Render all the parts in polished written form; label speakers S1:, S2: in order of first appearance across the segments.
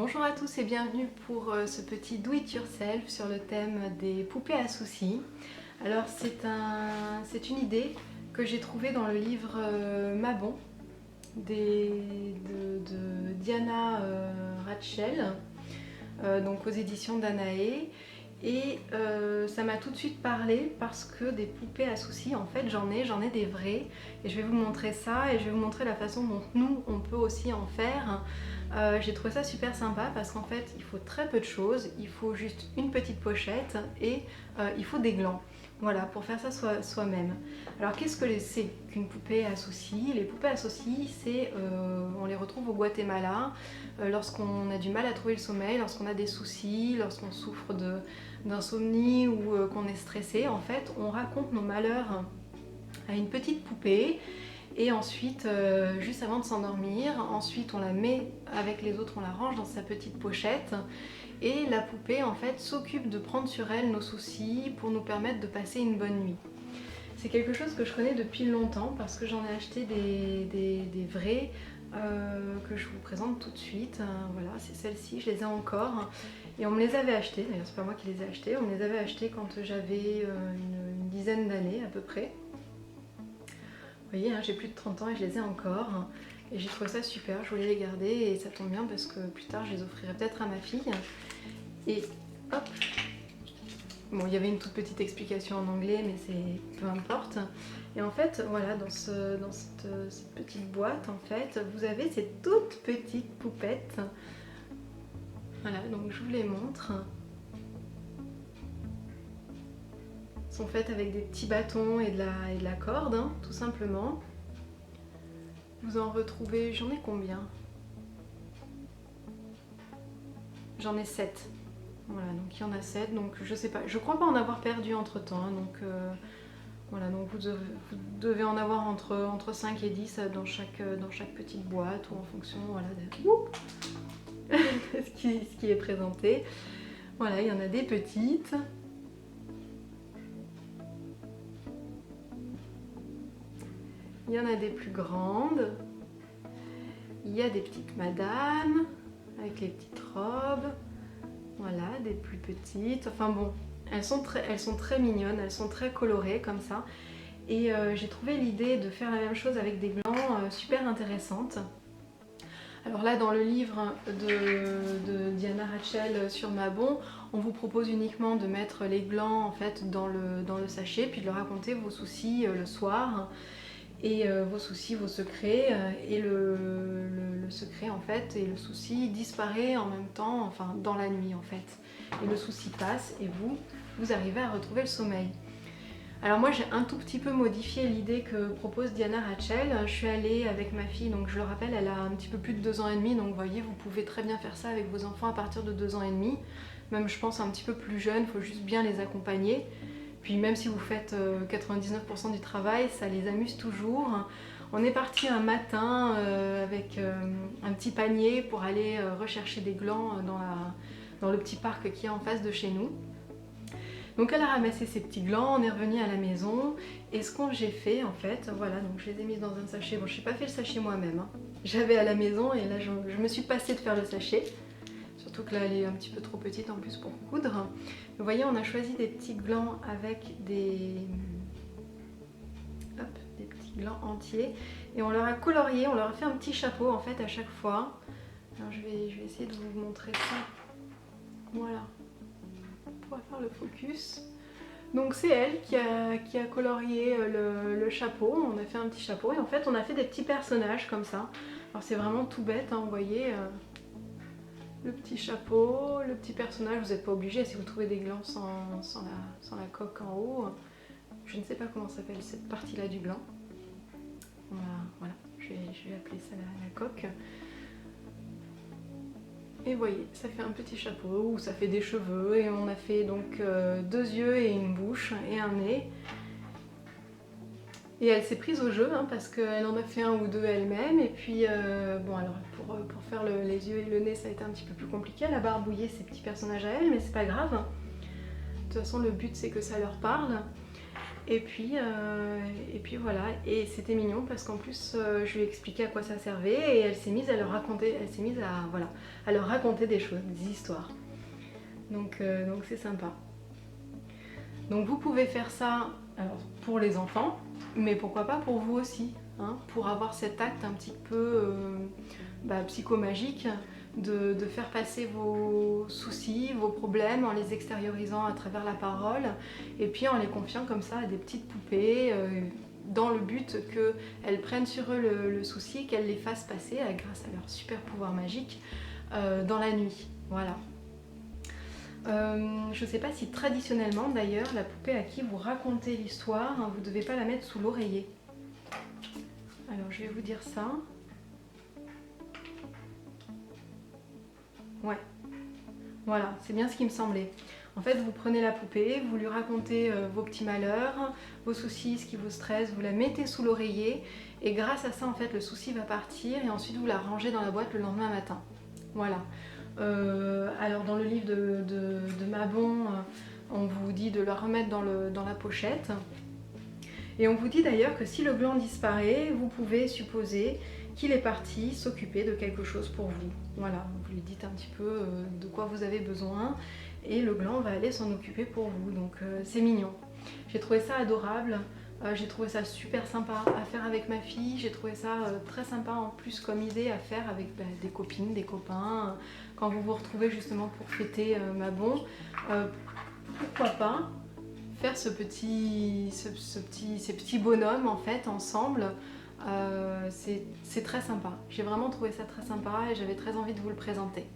S1: Bonjour à tous et bienvenue pour ce petit do it yourself sur le thème des poupées à soucis. Alors c'est une idée que j'ai trouvée dans le livre Mabon de Diana Rachel, donc aux éditions Danae. Et ça m'a tout de suite parlé parce que des poupées à soucis, en fait j'en ai des vraies. Et je vais vous montrer ça et je vais vous montrer la façon dont nous on peut aussi en faire. J'ai trouvé ça super sympa parce qu'en fait il faut très peu de choses, il faut juste une petite pochette et il faut des glands. Voilà, pour faire ça soi-même. Alors qu'est-ce que c'est qu'une poupée à soucis? Les poupées à soucis, on les retrouve au Guatemala lorsqu'on a du mal à trouver le sommeil, lorsqu'on a des soucis, lorsqu'on souffre d'insomnie ou qu'on est stressé. En fait, on raconte nos malheurs à une petite poupée. Et ensuite, juste avant de s'endormir, ensuite on la met avec les autres, on la range dans sa petite pochette. Et la poupée en fait s'occupe de prendre sur elle nos soucis pour nous permettre de passer une bonne nuit. C'est quelque chose que je connais depuis longtemps parce que j'en ai acheté des vrais que je vous présente tout de suite. Voilà, c'est celles-ci, je les ai encore. Et on me les avait achetées, d'ailleurs c'est pas moi qui les ai achetées, on me les avait achetées quand j'avais une dizaine d'années à peu près. Vous voyez, hein, j'ai plus de 30 ans et je les ai encore. Et j'ai trouvé ça super, je voulais les garder et ça tombe bien parce que plus tard je les offrirai peut-être à ma fille. Et hop. Bon, il y avait une toute petite explication en anglais, mais c'est peu importe. Et en fait, voilà, dans cette petite boîte, en fait, vous avez ces toutes petites poupettes. Voilà, donc je vous les montre. Sont faites avec des petits bâtons et de la corde, hein, tout simplement. Vous en retrouvez, j'en ai combien? J'en ai 7. Voilà, donc il y en a 7, donc je sais pas, je crois pas en avoir perdu entre temps, hein, donc voilà, donc vous devez en avoir entre 5 et 10 dans chaque petite boîte ou en fonction, voilà, de ce qui est présenté. Voilà, il y en a des petites. Il y en a des plus grandes. Il y a des petites madames avec les petites robes. Voilà, des plus petites. Enfin bon, elles sont très mignonnes, elles sont très colorées comme ça. Et j'ai trouvé l'idée de faire la même chose avec des glands super intéressante. Alors là, dans le livre de Diana Rachel sur Mabon, on vous propose uniquement de mettre les glands en fait dans le sachet, puis de leur raconter vos soucis le soir. Et vos soucis, vos secrets, et le secret en fait, et le souci disparaît en même temps, enfin dans la nuit en fait. Et le souci passe et vous arrivez à retrouver le sommeil. Alors moi j'ai un tout petit peu modifié l'idée que propose Diana Rachel. Je suis allée avec ma fille, donc je le rappelle, elle a un petit peu plus de 2 ans et demi, donc vous voyez, vous pouvez très bien faire ça avec vos enfants à partir de 2 ans et demi. Même je pense un petit peu plus jeune, il faut juste bien les accompagner. Puis même si vous faites 99% du travail, ça les amuse toujours. On est parti un matin avec un petit panier pour aller rechercher des glands dans le petit parc qui est en face de chez nous. Donc elle a ramassé ces petits glands, on est revenu à la maison. Et ce que j'ai fait en fait, voilà, donc je les ai mis dans un sachet. Bon, je n'ai pas fait le sachet moi-même, hein. J'avais à la maison et là je me suis passée de faire le sachet. Surtout que là elle est un petit peu trop petite en plus pour coudre. Vous voyez, on a choisi des petits glands avec des petits glands entiers et on leur a colorié, on leur a fait un petit chapeau en fait à chaque fois. Alors je vais essayer de vous montrer ça. Voilà, on pourra faire le focus. Donc c'est elle qui a colorié le chapeau, on a fait un petit chapeau et en fait on a fait des petits personnages comme ça. Alors c'est vraiment tout bête, hein, vous voyez. Le petit chapeau, le petit personnage, vous n'êtes pas obligé si vous trouvez des glands sans la coque en haut. Je ne sais pas comment s'appelle cette partie-là du gland. Voilà, je vais appeler ça la coque. Et vous voyez, ça fait un petit chapeau, ou ça fait des cheveux, et on a fait donc 2 yeux et une bouche et un nez. Et elle s'est prise au jeu hein, parce qu'elle en a fait 1 ou 2 elle-même. Et puis, bon, alors pour faire les yeux et le nez, ça a été un petit peu plus compliqué. Elle a barbouillé ses petits personnages à elle, mais c'est pas grave. De toute façon, le but c'est que ça leur parle. Et puis voilà, et c'était mignon parce qu'en plus je lui ai expliqué à quoi ça servait et elle s'est mise à leur raconter, voilà, à leur raconter des choses, des histoires. Donc c'est sympa. Donc vous pouvez faire ça alors, pour les enfants, mais pourquoi pas pour vous aussi, hein, pour avoir cet acte un petit peu psychomagique de faire passer vos soucis, vos problèmes en les extériorisant à travers la parole et puis en les confiant comme ça à des petites poupées dans le but qu'elles prennent sur eux le souci et qu'elles les fassent passer grâce à leur super pouvoir magique dans la nuit. Voilà. Je ne sais pas si traditionnellement d'ailleurs la poupée à qui vous racontez l'histoire, hein, vous ne devez pas la mettre sous l'oreiller. Alors je vais vous dire ça. Ouais, voilà, c'est bien ce qui me semblait. En fait, vous prenez la poupée, vous lui racontez vos petits malheurs, vos soucis, ce qui vous stresse, vous la mettez sous l'oreiller et grâce à ça, en fait, le souci va partir et ensuite vous la rangez dans la boîte le lendemain matin. Voilà. Alors dans le livre de Mabon, on vous dit de la remettre dans la pochette. Et on vous dit d'ailleurs que si le gland disparaît, vous pouvez supposer qu'il est parti s'occuper de quelque chose pour vous. Voilà, vous lui dites un petit peu de quoi vous avez besoin et le gland va aller s'en occuper pour vous. Donc c'est mignon. J'ai trouvé ça adorable. J'ai trouvé ça super sympa à faire avec ma fille, j'ai trouvé ça très sympa en plus comme idée à faire avec des copines, des copains, quand vous vous retrouvez justement pour fêter Mabon. Pourquoi pas faire ces petits bonhommes en fait ensemble, c'est très sympa. J'ai vraiment trouvé ça très sympa et j'avais très envie de vous le présenter.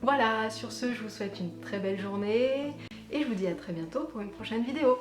S1: Voilà, sur ce, je vous souhaite une très belle journée et je vous dis à très bientôt pour une prochaine vidéo.